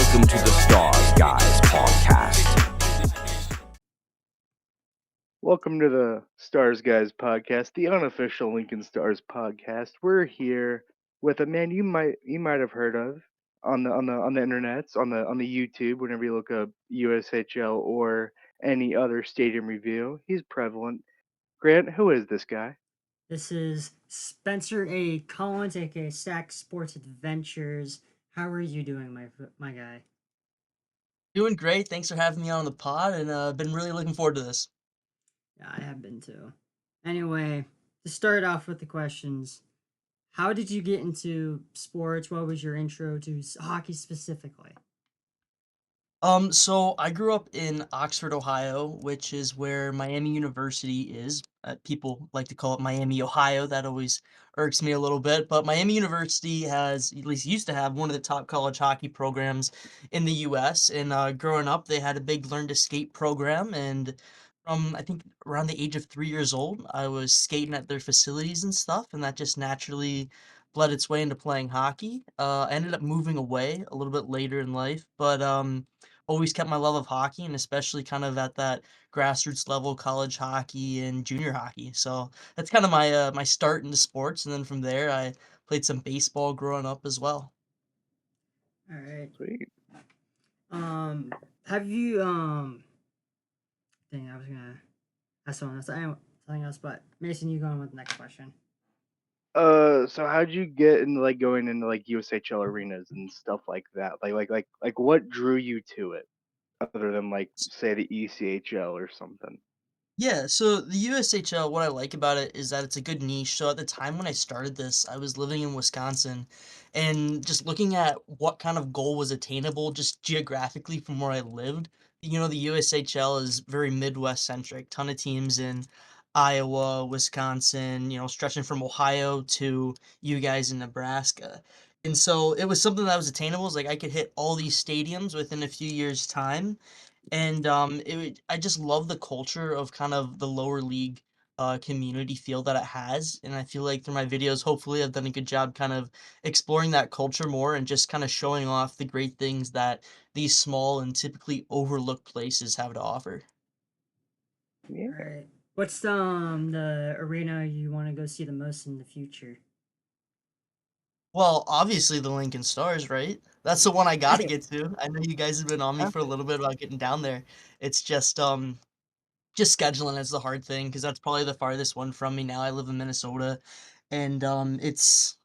Welcome to the Stars Guys podcast. Welcome to the Stars Guys podcast, the unofficial Lincoln Stars podcast. We're here with a man you might have heard of on the internets, on the YouTube. Whenever you look up USHL or any other stadium review, he's prevalent. Grant, who is this guy? This is Spencer A. Collins, aka SAC Sports Adventures. How are you doing, my guy? Doing great. Thanks for having me on the pod, and been really looking forward to this. Yeah, I have been too. Anyway, to start off with the questions, how did you get into sports? What was your intro to hockey specifically? So I grew up in Oxford, Ohio, which is where Miami University is. People like to call it Miami, Ohio. That always irks me a little bit. But Miami University has, at least used to have, one of the top college hockey programs in the U.S. And growing up, they had a big learn to skate program. And from, I think, around the age of 3 years old, I was skating at their facilities and stuff. And that just naturally bled its way into playing hockey. I ended up moving away a little bit later in life, but always kept my love of hockey, and especially kind of at that grassroots level, college hockey and junior hockey. So that's kind of my start into sports, and then from there I played some baseball growing up as well. All right. Sweet. Have you Dang, I was gonna ask something else, but Mason, you go on with the next question. So how'd you get into like going into like USHL arenas and stuff like that? Like what drew you to it, other than like say the ECHL or something? Yeah, so the USHL, what I like about it is that it's a good niche. So at the time when I started this, I was living in Wisconsin and just looking at what kind of goal was attainable just geographically from where I lived. The USHL is very Midwest centric, ton of teams in Iowa, Wisconsin, stretching from Ohio to you guys in Nebraska. And so it was something that was attainable. It's like I could hit all these stadiums within a few years' time, and I just love the culture of kind of the lower league community feel that it has, and I feel like through my videos, hopefully, I've done a good job kind of exploring that culture more and just kind of showing off the great things that these small and typically overlooked places have to offer. Yeah. All right. What's the arena you want to go see the most in the future? Well, obviously the Lincoln Stars, right? That's the one I got to get to. I know you guys have been on me for a little bit about getting down there. It's just scheduling is the hard thing because that's probably the farthest one from me now. I live in Minnesota, and it's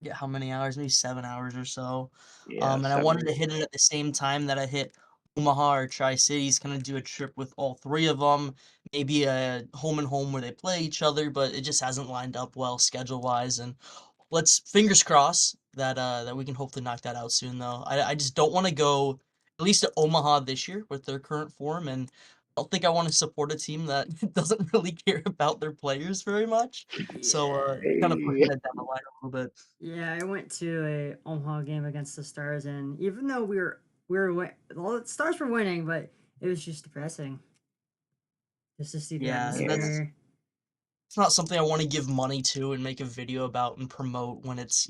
yeah, how many hours? Maybe 7 hours or so. Yeah, And I wanted 7 to hit it at the same time that I hit Omaha or Tri Cities, kind of do a trip with all three of them, maybe a home and home where they play each other, but it just hasn't lined up well schedule wise. And let's fingers crossed that we can hopefully knock that out soon. Though I just don't want to go at least to Omaha this year with their current form, and I don't think I want to support a team that doesn't really care about their players very much. So Yeah. kind of pushing Hey. that down the line a little bit. Yeah, I went to a Omaha game against the Stars, and even though well, the Stars were winning, but it was just depressing just to see the Yeah, and Yeah. atmosphere. it's not something I want to give money to and make a video about and promote when it's,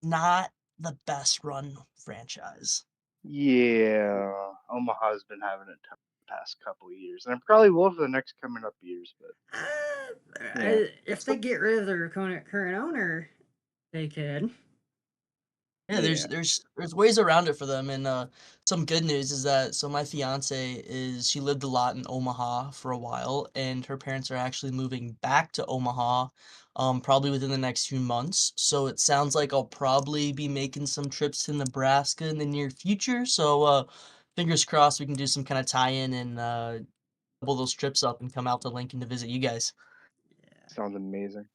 not the best run franchise. Yeah. Omaha's been having it tough the past couple of years, and it probably will for the next coming up years. But yeah, If they So get rid of their current owner, they could. yeah, there's yeah. there's ways around it for them, and some good news is that my fiance she lived a lot in Omaha for a while, and her parents are actually moving back to Omaha, probably within the next few months. So it sounds like I'll probably be making some trips to Nebraska in the near future. So fingers crossed we can do some kind of tie-in and double those trips up and come out to Lincoln to visit you guys. Yeah. Sounds amazing.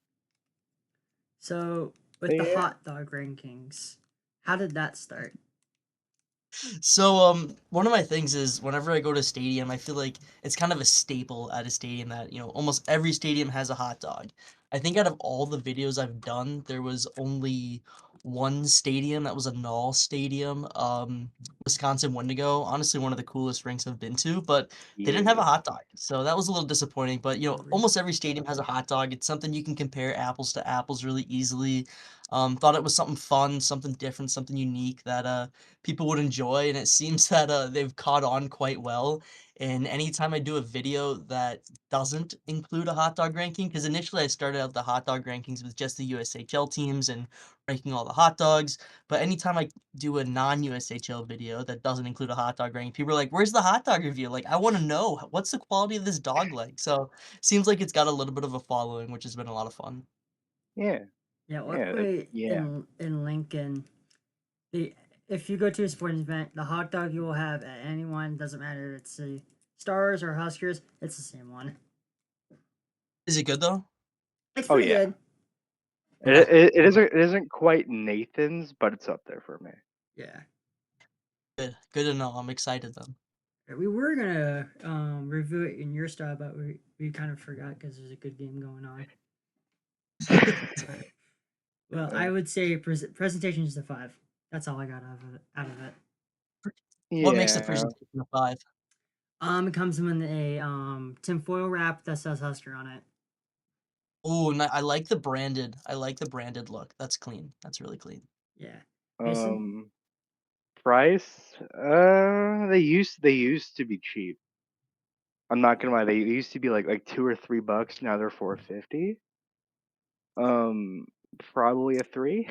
So with But the yeah. hot dog rankings, how did that start? So, one of my things is whenever I go to a stadium, I feel like it's kind of a staple at a stadium that, almost every stadium has a hot dog. I think out of all the videos I've done, there was only one stadium that was a null stadium, Wisconsin Wendigo. Honestly, one of the coolest rinks I've been to, but they didn't have a Yeah. hot dog, so that was a little disappointing. But Really? almost every stadium has a hot dog. It's something you can compare apples to apples really easily. Thought it was something fun, something different, something unique that people would enjoy, and it seems that they've caught on quite well. And anytime I do a video that doesn't include a hot dog ranking, because initially I started out the hot dog rankings with just the USHL teams and ranking all the hot dogs. But anytime I do a non-USHL video that doesn't include a hot dog ranking, people are like, "Where's the hot dog review?" Like, I want to know what's the quality of this dog leg. So seems like it's got a little bit of a following, which has been a lot of fun. Yeah. Yeah, Yeah. That, luckily yeah. in Lincoln, the if you go to a sporting event, the hot dog you will have at anyone, doesn't matter if it's the Stars or Huskers, it's the same one. Is it good though? It's Oh pretty yeah. good. Okay, It isn't quite Nathan's, but it's up there for me. Yeah. good to know. I'm excited then. We were gonna review it in your style, but we kind of forgot because there's a good game going on. Well, I Uh, would say presentation is a 5. That's all I got out of it. What makes the yeah. presentation a 5? It comes in a tinfoil wrap that says Husker on it. Oh, I like the branded look. That's clean. That's really clean. Yeah. Mason? Um. Price? They used to be cheap. I'm not gonna lie. They used to be like $2 or $3. Now they're 4.50. Um. Probably a 3.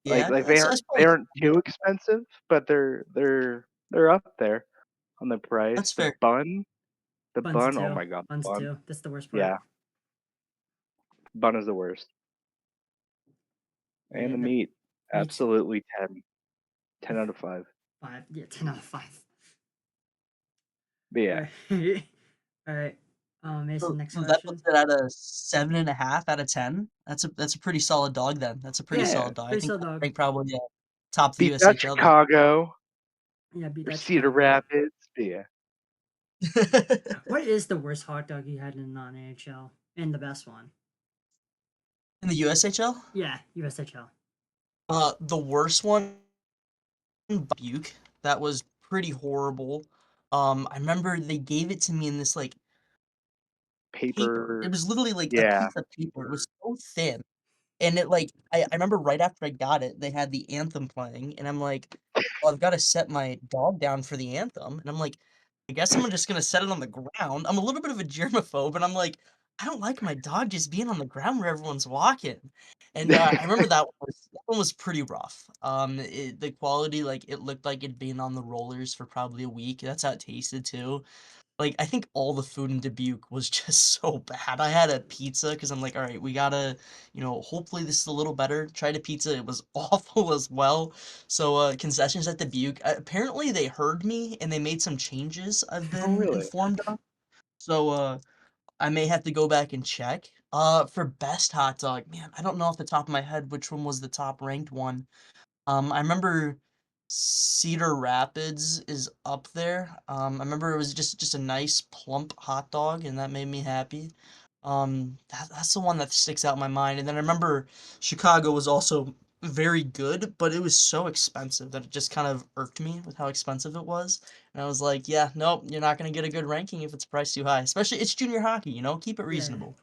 Yeah, that's They probably aren't yeah, too expensive, but they're up there on the price. that's fair. The Buns bun. Oh too. my god, the Buns bun. too. That's the worst part. Yeah, bun is the worst. And Yeah, the the meat, meats absolutely 10 out of 5. 5. Yeah, 10 out of 5. But All yeah, right. All right. Mason, So next so that puts question. it at a 7.5 out of 10. That's a pretty solid dog then. That's a pretty Yeah, yeah. solid dog. I pretty think solid that's dog. ranked probably, top of the Beat that USHL then. Chicago Yeah, beat or that Cedar Chicago. Rapids. But yeah, What is the worst hot dog you had in non-AHL? And the best one? In the USHL? Yeah, USHL. The worst one, Buke. That was pretty horrible. I remember they gave it to me in this, like, paper. It paper. was literally like a Yeah, piece of paper. It was so thin. And it like I remember right after I got it, they had the anthem playing, and I'm like, "Well, I've gotta set my dog down for the anthem." And I'm like, "I guess I'm just gonna set it on the ground." I'm a little bit of a germaphobe, and I'm like, "I don't like my dog just being on the ground where everyone's walking." And, I remember that one was pretty rough. The quality, like, it looked like it'd been on the rollers for probably a week. That's how it tasted too. Like, I think all the food in Dubuque was just so bad. I had a pizza because 'cause I'm like, "Alright, we gotta, hopefully this is a little better." Tried a pizza, it was awful as well. So, concessions at Dubuque, apparently they heard me and they made some changes I've oh been really? informed of. So, I may have to go back and check. For best hot dog, man, I don't know off the top of my head which one was the top ranked one. I remember Cedar Rapids is up there. I remember it was just a nice plump hot dog, and that made me happy. That's the one that sticks out in my mind. And then I remember Chicago was also very good, but it was so expensive that it just kind of irked me with how expensive it was. And I was like, yeah, nope, you're not gonna get a good ranking if it's priced too high. Especially it's junior hockey, keep it Yeah. reasonable.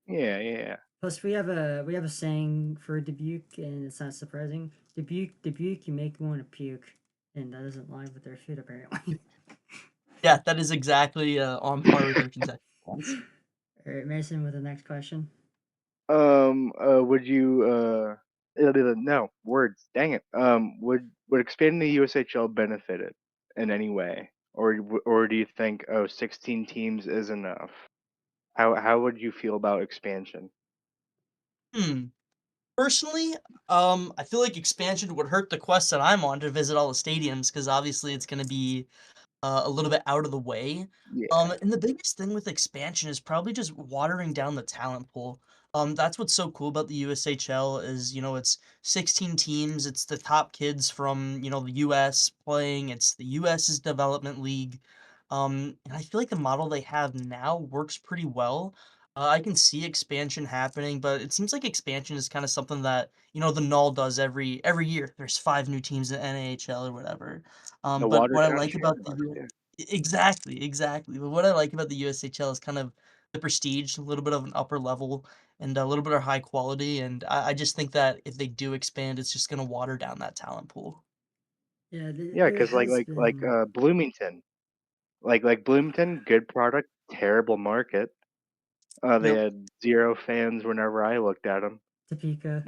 Yeah, yeah. Plus, we have a saying for Dubuque, and it's not surprising. Dubuque, you make me want to puke, and that doesn't lie with their food apparently. Yeah, that is exactly on par with their concession points. All right, Mason, with the next question. Would you no words? Dang it. Would expanding the USHL benefit it in any way, or do you think 16 teams is enough? How would you feel about expansion? Hmm. Personally, I feel like expansion would hurt the quest that I'm on to visit all the stadiums because obviously it's going to be a little bit out of the way. Yeah, And the biggest thing with expansion is probably just watering down the talent pool. That's what's so cool about the USHL is, it's 16 teams. It's the top kids from, the US playing. It's the US's development league. And I feel like the model they have now works pretty well. I can see expansion happening, but it seems like expansion is kind of something that, the Null does every year. There's 5 new teams in NHL or whatever. The But watered what I down like about the Shamrocks, yeah. exactly, exactly. But what I like about the USHL is kind of the prestige, a little bit of an upper level, and a little bit of high quality. And I just think that if they do expand, it's just going to water down that talent pool. Yeah, Yeah, it because has been Bloomington. Like Bloomington, good product, terrible market. They Yep. had 0 fans whenever I looked at them. Topeka.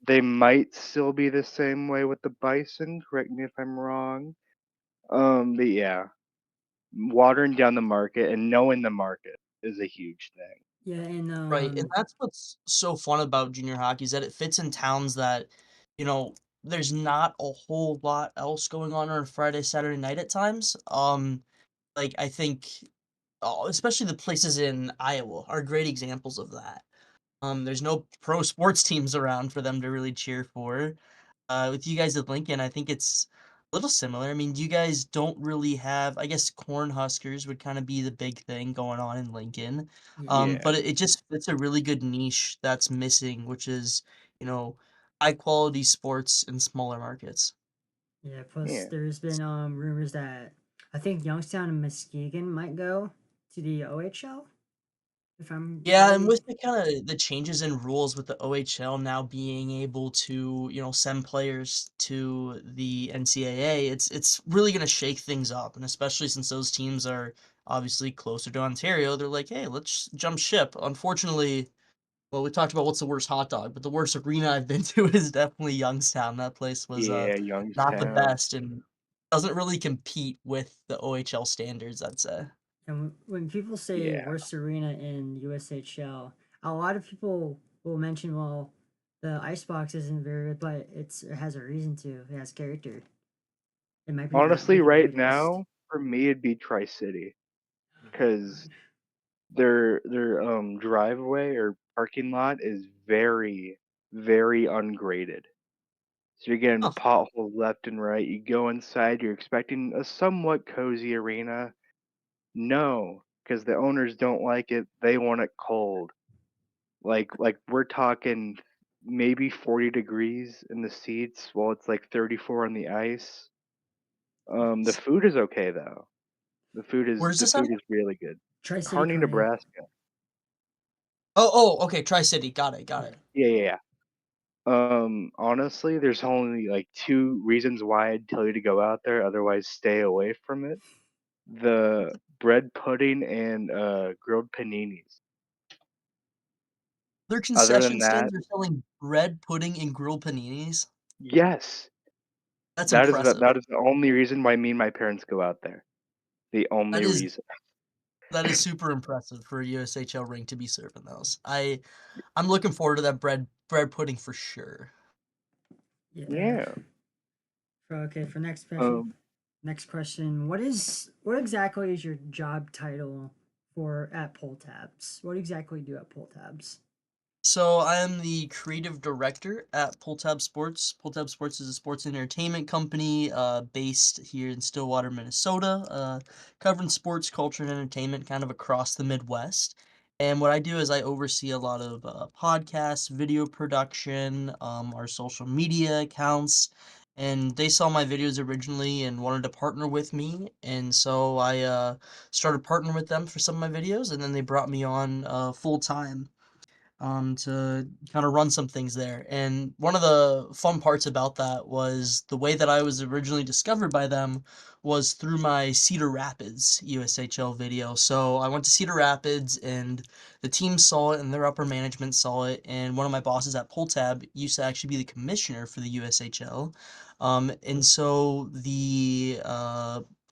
They might still be the same way with the Bison, correct me if I'm wrong. But yeah, watering down the market and knowing the market is a huge thing. Yeah, and Right, and that's what's so fun about junior hockey is that it fits in towns that, you know, there's not a whole lot else going on a Friday, Saturday night at times. Like, I think, especially the places in Iowa are great examples of that. There's no pro sports teams around for them to really cheer for. With you guys at Lincoln, I think it's a little similar. I mean, you guys don't really have, I guess, Cornhuskers would kind of be the big thing going on in Lincoln. yeah, Yeah, But it just fits a really good niche that's missing, which is, you know, high quality sports in smaller markets. yeah. Plus, yeah. there's been rumors that I think Youngstown and Muskegon might go to the OHL, if I'm Yeah, and right. with the kinda the changes in rules with the OHL now being able to, send players to the NCAA, it's really gonna shake things up, and especially since those teams are obviously closer to Ontario, they're like, "Hey, let's jump ship." Unfortunately, well, we talked about what's the worst hot dog, but the worst arena I've been to is definitely Youngstown. That place was, Yeah, not the Youngstown. best and doesn't really compete with the OHL standards, I'd say. And when people say Yeah. worst arena in USHL, a lot of people will mention, well, the icebox isn't very good, but it has a reason to. It has character. It might not be Honestly, the right greatest. now, for me, it'd be Tri-City Oh my because god. their driveway or parking lot is very, very ungraded. So you're getting Huh. potholes left and right. You go inside, you're expecting a somewhat cozy arena. No, because the owners don't like it. They want it cold. Like we're talking maybe 40 degrees in the seats while it's like 34 on the ice. The Yes. food is okay though. Where's The this at? food is really good. Tri City Kearney, Kearney. Nebraska. Oh, okay, Tri-City, got it, got Yeah. it. Yeah, yeah, yeah. Honestly, there's only like 2 reasons why I'd tell you to go out there, otherwise stay away from it. The bread pudding and grilled paninis. Their Other than concession that, stands are selling bread, pudding, and grilled paninis? yes, That's impressive. that is the only reason why me and my parents go out there. The That only is reason. that is super impressive for a USHL ring to be serving those. I'm looking forward to that bread pudding for sure. Yeah. Yeah. Okay, for next question. Um, Next question. What exactly is your job title for at Pulltabs? What exactly do you at Pulltabs? So I am the creative director at Pulltab Sports. Pulltab Sports is a sports and entertainment company based here in Stillwater, Minnesota, covering sports, culture, and entertainment kind of across the Midwest. And what I do is I oversee a lot of podcasts, video production, our social media accounts. And they saw my videos originally and wanted to partner with me. And so I started partnering with them for some of my videos. And then they brought me on full time to kind of run some things there. And one of the fun parts about that was the way that I was originally discovered by them was through my Cedar Rapids USHL video. So I went to Cedar Rapids and the team saw it and their upper management saw it. And one of my bosses at Pulltab used to actually be the commissioner for the USHL. And so the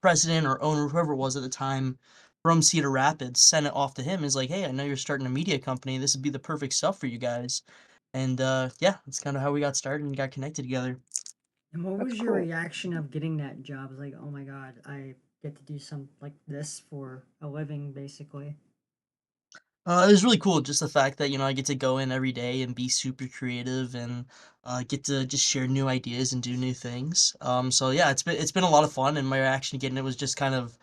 president or owner, whoever it was at the time, from Cedar Rapids sent it off to him. Is like, "Hey, I know you're starting a media company. This would be the perfect stuff for you guys." And yeah, that's kind of how we got started and got connected together. And what that's was your cool. reaction of getting that job? Like, oh my god, I get to do something like this for a living, basically. It was really cool, just the fact that I get to go in every day and be super creative and get to just share new ideas and do new things. So yeah, it's been a lot of fun, and my reaction to getting it was just kind of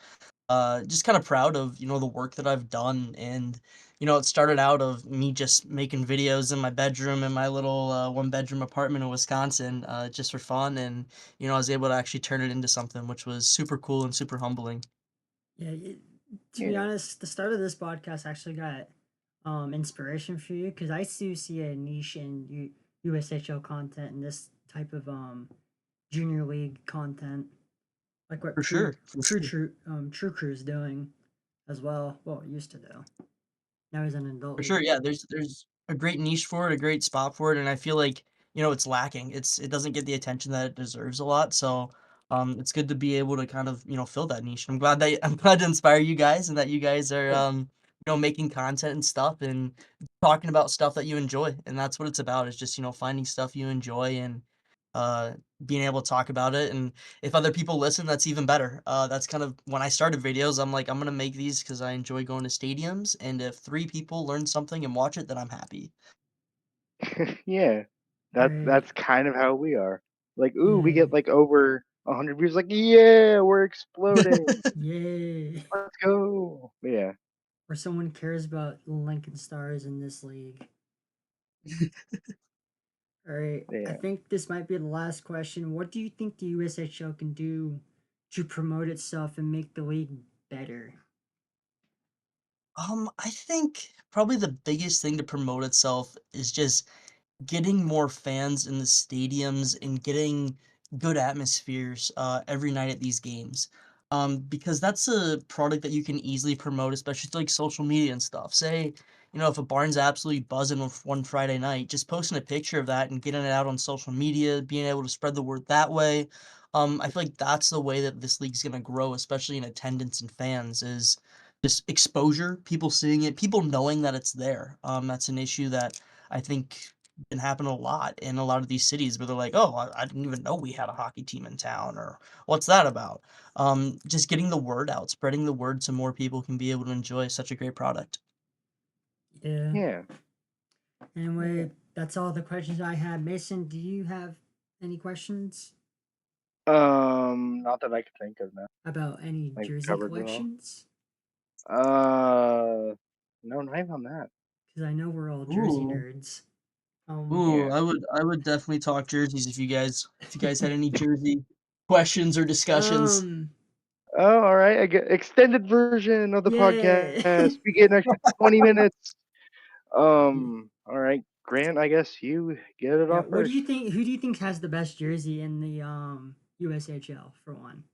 just kind of proud of, the work that I've done. And, it started out of me just making videos in my bedroom in my little one bedroom apartment in Wisconsin, just for fun. And, I was able to actually turn it into something which was super cool and super humbling. Yeah, to be Yeah. honest, the start of this podcast actually got inspiration for you because I do see a niche in USHL content and this type of junior league content, like what For sure. For sure. True Crew is doing as well. Well, it used to do. Now he's in an adult For league. sure, yeah, there's a great niche for it, a great spot for it, and I feel like, it's lacking. It doesn't get the attention that it deserves a lot, so, it's good to be able to kind of, fill that niche. I'm glad to inspire you guys and that you guys are, Yeah. making content and stuff and talking about stuff that you enjoy, and that's what it's about, is just, finding stuff you enjoy and, uh, being able to talk about it. And if other people listen, that's even better. That's kind of when I started videos, I'm like, I'm gonna make these because I enjoy going to stadiums, and if 3 people learn something and watch it, then I'm happy. Yeah. Right. That's kind of how we are. Like, ooh, we Yeah. get like over 100 views. Like, yeah, we're exploding. Yay. Let's go. Yeah. Or someone cares about Lincoln Stars in this league. All right. I Yeah. think this might be the last question. What do you think the USHL can do to promote itself and make the league better? I think probably the biggest thing to promote itself is just getting more fans in the stadiums and getting good atmospheres every night at these games. Because that's a product that you can easily promote, especially through, like, social media and stuff. Say, if a barn's absolutely buzzing with one Friday night, just posting a picture of that and getting it out on social media, being able to spread the word that way. I feel like that's the way that this league's gonna grow, especially in attendance and fans, is just exposure, people seeing it, people knowing that it's there. That's an issue that I think been happening a lot in a lot of these cities where they're like, "Oh, I didn't even know we had a hockey team in town," or "What's that about?" Just getting the word out, spreading the word so more people can be able to enjoy such a great product. Yeah. Yeah. Yeah. Anyway, that's all the questions I had. Mason, do you have any questions Not that I can think of now. about any I think we jersey covered it all. collections? No, not even on that. Because I know we're all jersey Ooh, nerds. ooh, Yeah. I would definitely talk jerseys if you guys had any jersey questions or discussions. um, Oh, all right. I get extended version of the yeah. podcast. We get an extra 20 minutes. Yeah. All right, Grant. I guess you get it Yeah. off What do first. you think? Who do you think has the best jersey in the USHL for one?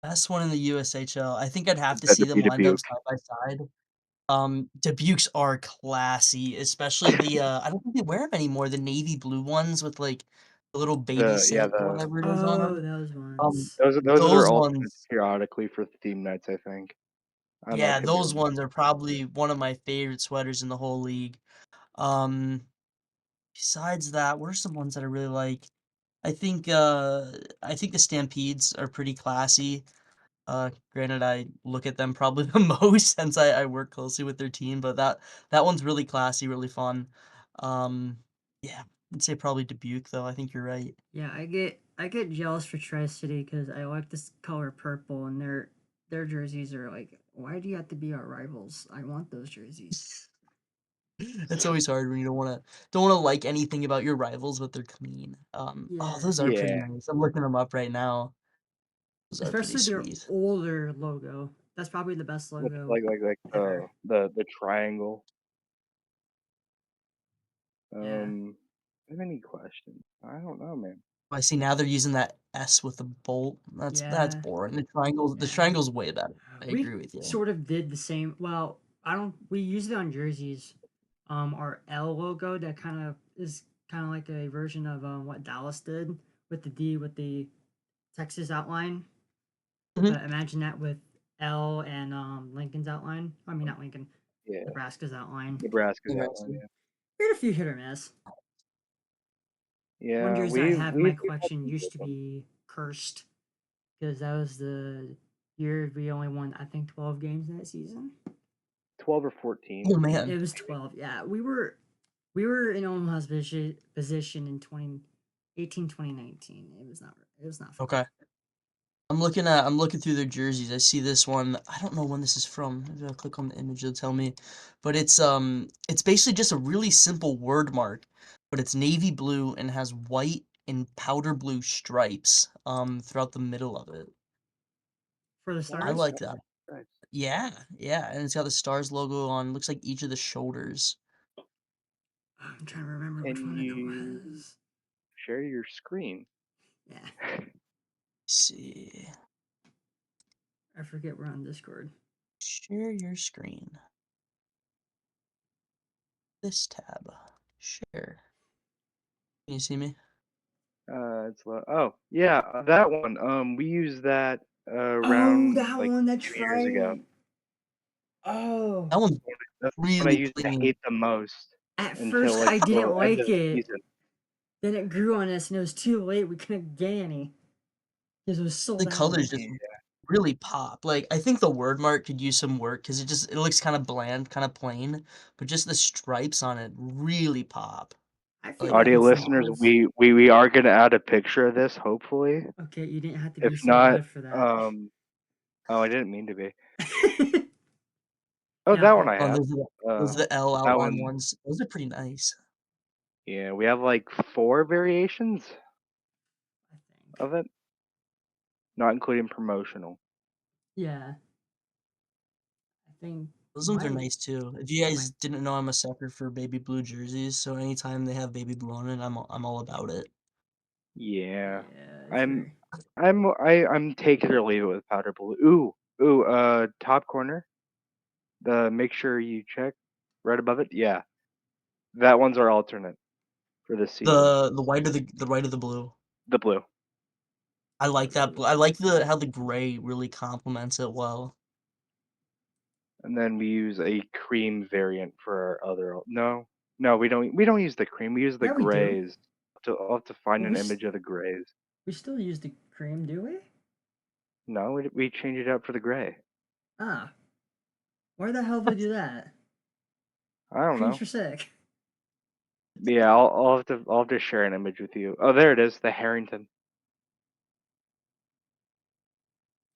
Best one in the USHL. I think I'd have to see That'd them be lined up Dubuque. side by side. Debukes are classy, especially I don't think they wear them anymore, the navy blue ones with, like, the little baby Yeah, sit or whatever it is on Oh, them. those Um, ones. those are those alternates ones periodically for theme nights. I think. I yeah, could be those wrong. ones are probably one of my favorite sweaters in the whole league. Um, besides that, what are some ones that I really like? I think, uh, I think the Stampedes are pretty classy. Granted, I look at them probably the most since I work closely with their team, but that one's really classy, really fun. Um, yeah, I'd say probably Dubuque, though. I think you're right. Yeah, I get jealous for Tri City because I like this color purple, and their jerseys are like, why do you have to be our rivals? I want those jerseys. It's always hard when you don't wanna like anything about your rivals, but they're clean. Oh, Yeah, those are pretty Yeah, nice. I'm looking them up right now. Those are pretty especially their sweet. older logo. That's probably the best with logo the ever. the triangle. Yeah, I have any questions? I don't know, man. I see now they're using that S with a bolt. That's yeah, boring. The yeah. triangle's way better. I We agree with you. sort of did the same. Well, I don't. We used it on jerseys. Our L logo that kind of is kind of like a version of what Dallas did with the D with the Texas outline. Mhm. But imagine that with L and Lincoln's outline. I mean, not Lincoln, Yeah, Nebraska's outline. Nebraska's that one. Interesting. Yeah, We had a few hit or miss. One yeah. jersey I have in my We've had collection some used good to ones. be cursed because that was the year we only won, I think, 12 games that season. 12 or 14. Oh, man. It was 12. Yeah, we were in Omaha's position in 2018, 2019. It was not fun. Okay. I'm looking through their jerseys. I see this one. I don't know when this is from. Maybe I'll click on the image, it'll tell me. But it's basically just a really simple word mark, but it's navy blue and has white and powder blue stripes throughout the middle of it. For the I stars? like that. Nice. Yeah, yeah, and it's got the stars logo on, looks like each of the shoulders. I'm trying to remember which Can one it you was. share your screen? Yeah, See. I forget we're on Discord. Share your screen. This tab. Share. Can you see me? It's oh yeah, that one. We used that Oh, around that like one. That's 2 years ago. right. Oh, That one's That's when I really used to clean. hate the most at until first like I the didn't end of like the it. season. Then it grew on us, and it was too late. We couldn't get any because it was The sold out. colors just really pop. Like, I think the word mark could use some work because it looks kind of bland, kind of plain, but just the stripes on it really pop. I feel Like, like Audio it's listeners, malls. we are gonna add a picture of this, hopefully. Okay, you didn't have to If be so not, good for that. oh, I didn't mean to be. Oh, Yeah, that one I oh, have. those are the L That outline one, ones. Those are pretty nice. yeah, we have like 4 variations I think. of it, not including promotional. Yeah, I think Those ones are my nice too. If you guys didn't know, I'm a sucker for baby blue jerseys, so anytime they have baby blue on it, I'm all about it. Yeah, yeah, it's I'm very. I'm take it or leave it with powder blue. Top corner. Make sure you check right above it. Yeah, that one's our alternate for this season. The white of the white of the blue. The blue. I like that blue. I like the how the gray really complements it well. And then we use a cream variant for our other. No, no, we don't use the cream. We use the Yeah, we do. grays. I'll have to find Well, an image of the grays. we still use the cream, do we? No, we changed it out for the gray. Ah, why the hell did we do that? I don't Creams know. for sick. Yeah, I'll have to share an image with you. Oh, there it is, the Harrington.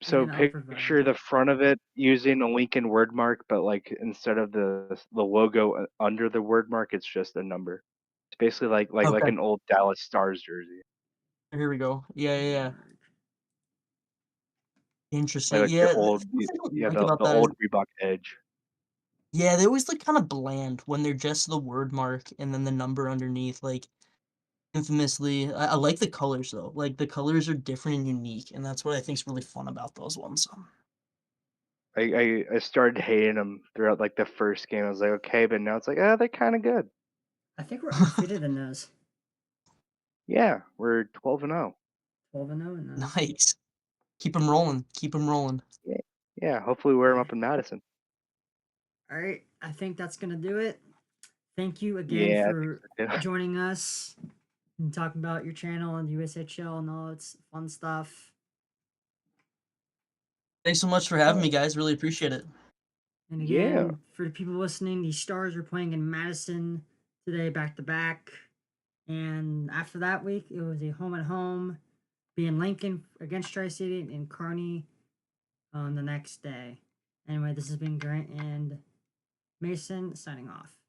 So And I'll picture provide. the front of it using a Lincoln word mark, but like instead of the logo under the word mark, it's just a number. It's basically like Okay, an old Dallas Stars jersey, here we go. Yeah, yeah, yeah. Interesting. like the Yeah, old what I don't yeah like about the that is, old Reebok Edge. yeah, they always look kind of bland when they're just the word mark and then the number underneath. Like, infamously, I like the colors though. Like, the colors are different and unique, and that's what I think is really fun about those ones. I started hating them throughout like the first game. I was like, okay, but now it's like, ah, they're kind of good. I think we're undefeated in those. Yeah, we're 12-0. 12-0 in those. Nice. Keep them rolling. Keep them rolling. Yeah, yeah. Hopefully, wear them Okay. up in Madison. All right, I think that's gonna do it. Thank you again Yeah, I for think so too. joining us and talking about your channel and USHL and all its fun stuff. Thanks so much for having me, guys. Really appreciate it. And Yeah. again, for the people listening, the Stars are playing in Madison today, back to back. And after that week, it was a home and home, being Lincoln against Tri City and Kearney on the next day. Anyway, this has been Grant and Mason signing off.